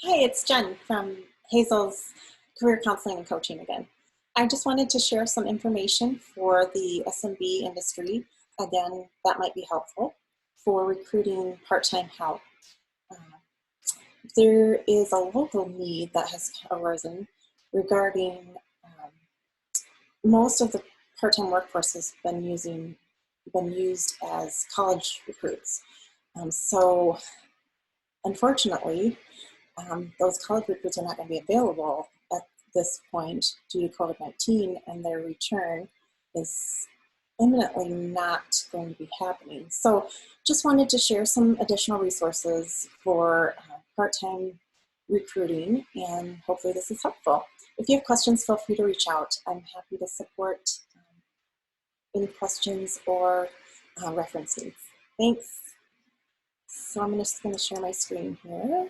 Hi, it's Jen from Hazel's Career Counseling and Coaching again. I just wanted to share some information for the SMB industry. Again, that might be helpful for recruiting part-time help. Uh, there is a local need that has arisen regarding most of the part-time workforce has been used as college recruits. So unfortunately, those college recruits are not going to be available at this point due to COVID-19, and their return is imminently not going to be happening. So just wanted to share some additional resources for part-time recruiting, and hopefully this is helpful. If you have questions, feel free to reach out. I'm happy to support any questions or reference needs. Thanks. So I'm just going to share my screen here.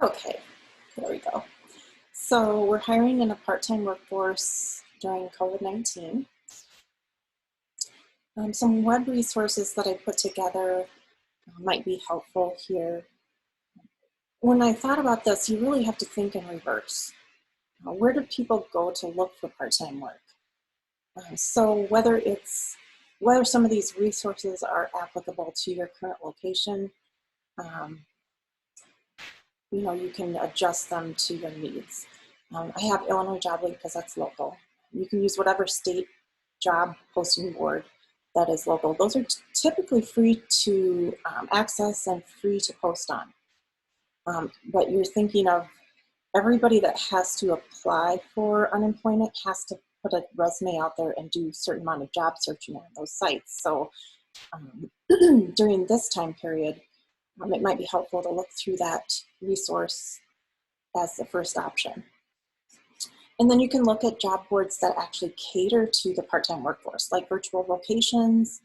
Okay, there we go. So we're hiring in a part-time workforce during COVID-19. Some web resources that I put together might be helpful here. When I thought about this, you really have to think in reverse. Where do people go to look for part-time work? So whether some of these resources are applicable to your current location, you can adjust them to your needs. I have Illinois Job Lead because that's local. You can use whatever state job posting board that is local. Those are typically free to access and free to post on. But you're thinking of everybody that has to apply for unemployment has to put a resume out there and do a certain amount of job searching on those sites. So during this time period, it might be helpful to look through that resource as the first option. And then you can look at job boards that actually cater to the part-time workforce, like Virtual Vocations,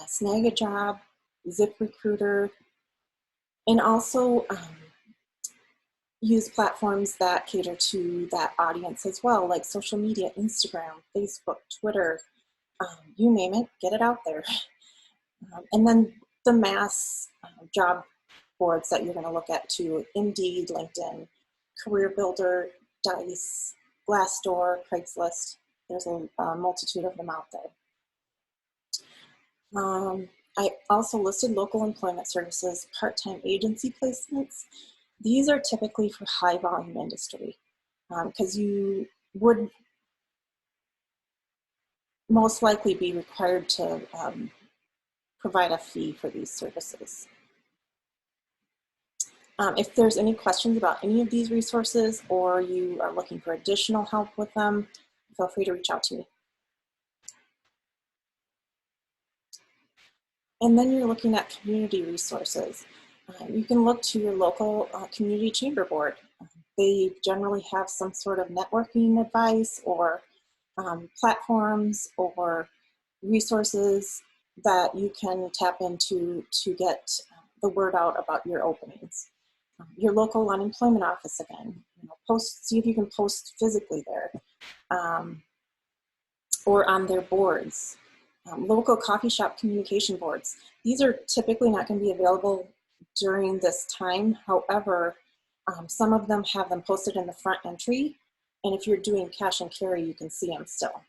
Snag a Job, ZipRecruiter, and also use platforms that cater to that audience as well, like social media, Instagram, Facebook, Twitter, you name it, get it out there. And then the mass job boards that you're going to look at too: Indeed, LinkedIn, Career Builder, Dice, Glassdoor, Craigslist. There's a multitude of them out there. I also listed local employment services, part-time agency placements. These are typically for high volume industry because you would most likely be required to provide a fee for these services. If there's any questions about any of these resources or you are looking for additional help with them, feel free to reach out to me. And then you're looking at community resources. You can look to your local community chamber board. They generally have some sort of networking advice or platforms or resources that you can tap into to get the word out about your openings. Your local unemployment office again, see if you can post physically there or on their boards. Local coffee shop communication boards. These are typically not going to be available during this time. However, some of them have them posted in the front entry, and if you're doing cash and carry, you can see them still.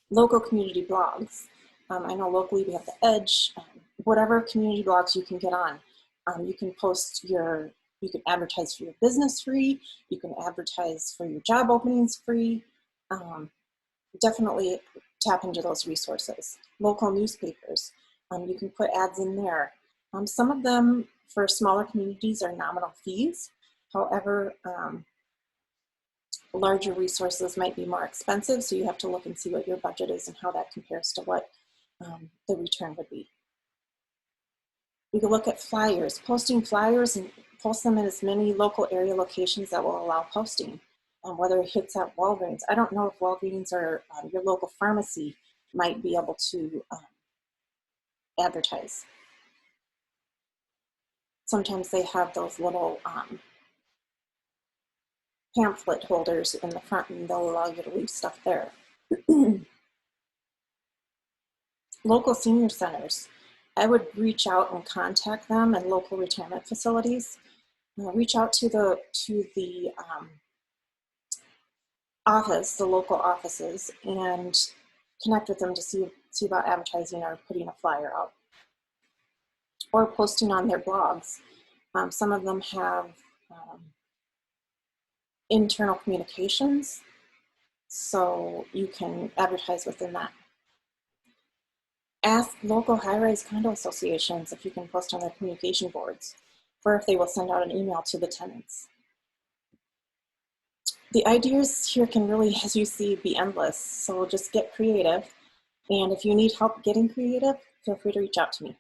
Local community blogs. I know locally we have The Edge, whatever community blogs you can get on. You can you can advertise for your business free, you can advertise for your job openings free. Definitely tap into those resources. Local newspapers, you can put ads in there. Some of them for smaller communities are nominal fees. However, larger resources might be more expensive, so you have to look and see what your budget is and how that compares to what the return would be. You can look at flyers, posting flyers and post them in as many local area locations that will allow posting, whether it hits at Walgreens. I don't know if Walgreens or your local pharmacy might be able to advertise. Sometimes they have those little pamphlet holders in the front, and they'll allow you to leave stuff there. Local senior centers, I would reach out and contact them, and local retirement facilities. Reach out to the office, the local offices, and connect with them to see about advertising or putting a flyer out or posting on their blogs. Some of them have internal communications, so you can advertise within that. Ask local high-rise condo associations if you can post on their communication boards, or if they will send out an email to the tenants. The ideas here can really, as you see, be endless, so just get creative. And if you need help getting creative, feel free to reach out to me.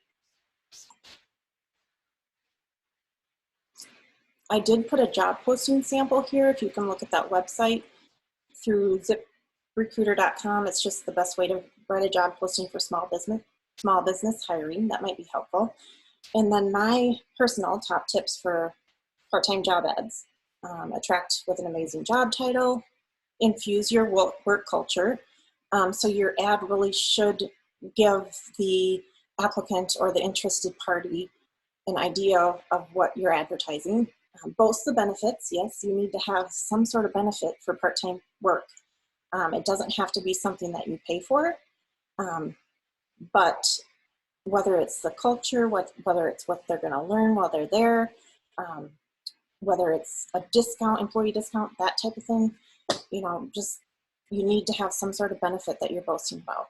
I did put a job posting sample here. If you can look at that website through ziprecruiter.com, it's just the best way to write a job posting for small business hiring. That might be helpful. And then my personal top tips for part-time job ads. Attract with an amazing job title, infuse your work culture. So your ad really should give the applicant or the interested party an idea of what you're advertising. Boast the benefits. Yes, you need to have some sort of benefit for part-time work. It doesn't have to be something that you pay for, but whether it's the culture, whether it's what they're going to learn while they're there, whether it's a discount, employee discount, that type of thing, just you need to have some sort of benefit that you're boasting about.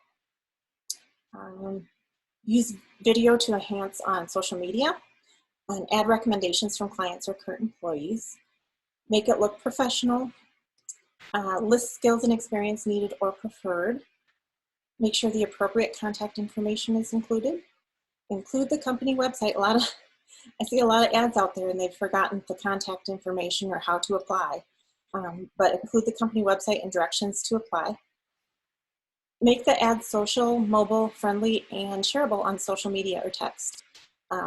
Use video to enhance on social media and add recommendations from clients or current employees. Make it look professional. List skills and experience needed or preferred. Make sure the appropriate contact information is included. Include the company website. I see a lot of ads out there and they've forgotten the contact information or how to apply, but include the company website and directions to apply. Make the ad social, mobile, friendly, and shareable on social media or text.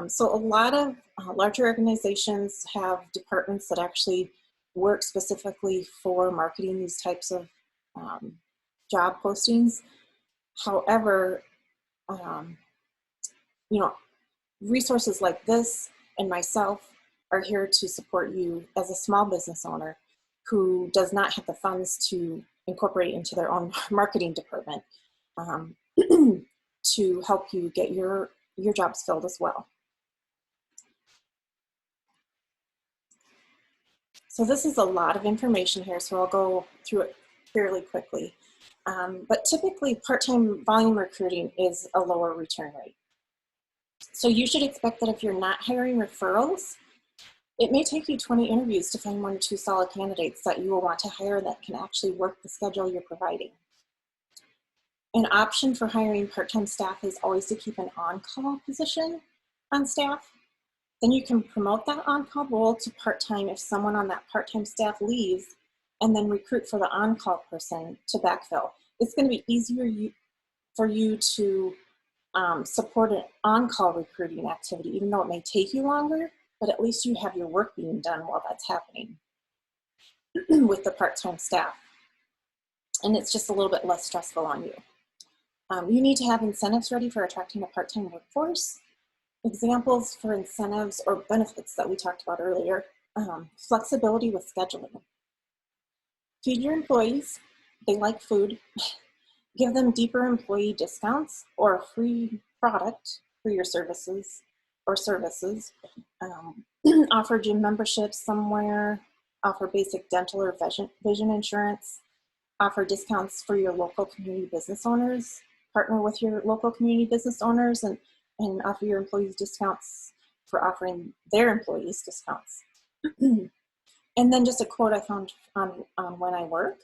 So a lot of larger organizations have departments that actually work specifically for marketing these types of job postings. However, resources like this and myself are here to support you as a small business owner who does not have the funds to incorporate into their own marketing department to help you get your jobs filled as well. So this is a lot of information here, so I'll go through it fairly quickly. But typically, part-time volume recruiting is a lower return rate. So you should expect that if you're not hiring referrals, it may take you 20 interviews to find 1 or 2 solid candidates that you will want to hire that can actually work the schedule you're providing. An option for hiring part-time staff is always to keep an on-call position on staff. Then you can promote that on-call role to part-time if someone on that part-time staff leaves, and then recruit for the on-call person to backfill. It's going to be easier for you to support an on-call recruiting activity, even though it may take you longer, but at least you have your work being done while that's happening with the part-time staff. And it's just a little bit less stressful on you. You need to have incentives ready for attracting a part-time workforce. Examples for incentives or benefits that we talked about earlier, flexibility with scheduling. Feed your employees, they like food. Give them deeper employee discounts or a free product for your services. Offer gym memberships somewhere, offer basic dental or vision insurance, offer discounts for your local community business owners, partner with your local community business owners and offer your employees discounts for offering their employees discounts. And then just a quote I found on When I Work.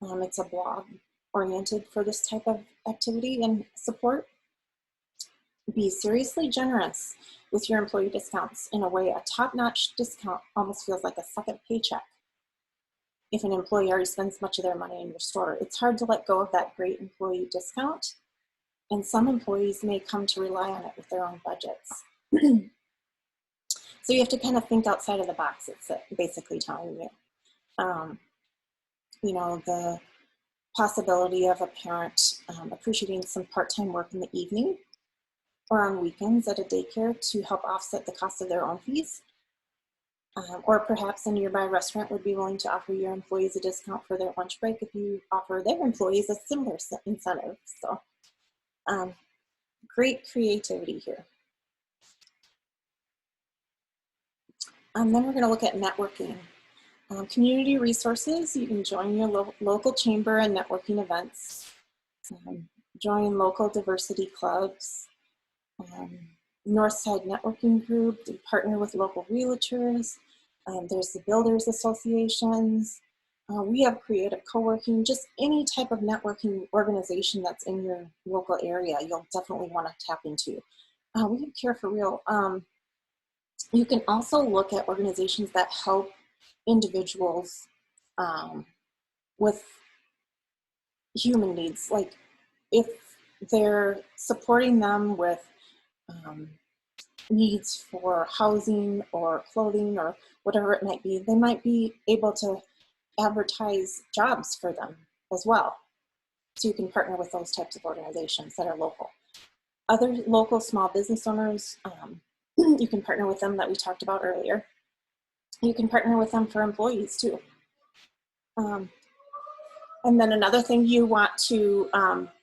It's a blog oriented for this type of activity and support. Be seriously generous with your employee discounts. In a way, a top-notch discount almost feels like a second paycheck. If an employee already spends much of their money in your store, it's hard to let go of that great employee discount. And some employees may come to rely on it with their own budgets. So you have to kind of think outside of the box, it's basically telling you. You know, the possibility of a parent appreciating some part-time work in the evening or on weekends at a daycare to help offset the cost of their own fees. Or perhaps a nearby restaurant would be willing to offer your employees a discount for their lunch break if you offer their employees a similar incentive. So great creativity here. Then we're going to look at networking. Community resources, you can join your local chamber and networking events. Join local diversity clubs. Northside networking group, to partner with local realtors. There's the builders associations. We have creative co-working, just any type of networking organization that's in your local area, you'll definitely want to tap into. We have Care for Real. You can also look at organizations that help individuals with human needs, like if they're supporting them with needs for housing or clothing or whatever it might be, they might be able to advertise jobs for them as well. So you can partner with those types of organizations that are local. Other local small business owners, you can partner with them that we talked about earlier. You can partner with them for employees too. And then another thing you want to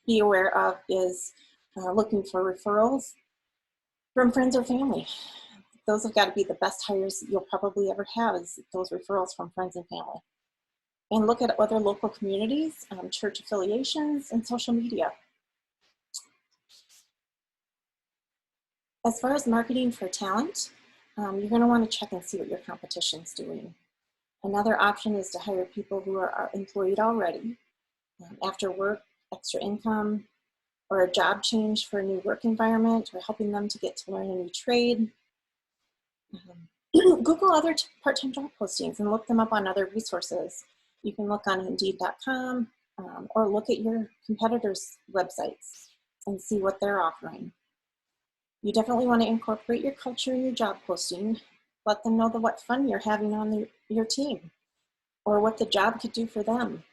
be aware of is looking for referrals from friends or family. Those have got to be the best hires you'll probably ever have, is those referrals from friends and family. And look at other local communities, church affiliations, and social media. As far as marketing for talent, you're going to want to check and see what your competition's doing. Another option is to hire people who are employed already, after work, extra income, or a job change for a new work environment, or helping them to get to learn a new trade. Google other part-time job postings and look them up on other resources. You can look on Indeed.com or look at your competitors' websites and see what they're offering. You definitely want to incorporate your culture in your job posting. Let them know what fun you're having on your team, or what the job could do for them,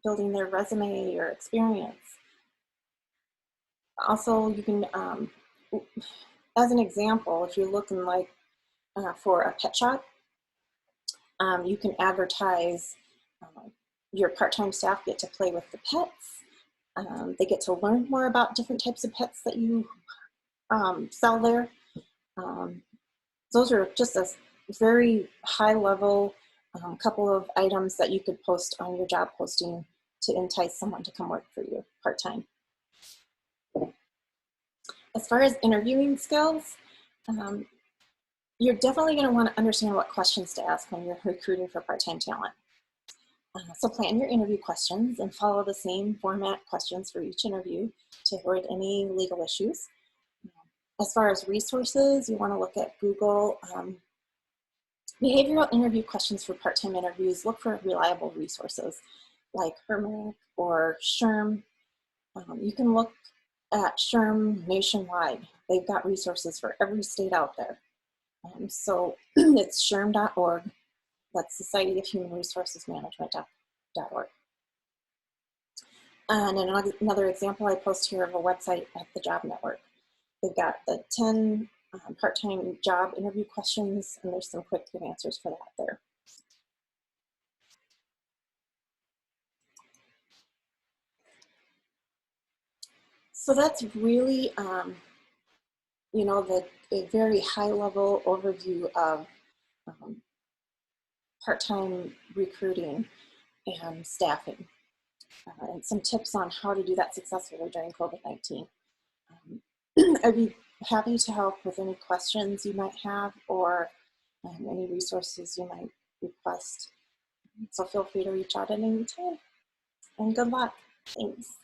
building their resume or experience. Also, you can, as an example, if you're looking like for a pet shop, you can advertise your part-time staff get to play with the pets. They get to learn more about different types of pets that you sell there. Those are just a very high level couple of items that you could post on your job posting to entice someone to come work for you part-time. As far as interviewing skills, you're definitely going to want to understand what questions to ask when you're recruiting for part-time talent. So plan your interview questions and follow the same format questions for each interview to avoid any legal issues. As far as resources, you want to look at Google. Behavioral interview questions for part-time interviews, look for reliable resources like Hermann or SHRM. You can look at SHRM nationwide. They've got resources for every state out there. So it's SHRM.org. That's Society of Human Resources Management.org. And another example I post here of a website at the Job Network. They've got the 10 part-time job interview questions, and there's some quick answers for that there. So that's really, you know, a very high-level overview of part-time recruiting and staffing, and some tips on how to do that successfully during COVID-19. I'd be happy to help with any questions you might have, or any resources you might request. So feel free to reach out at any time. And good luck. Thanks.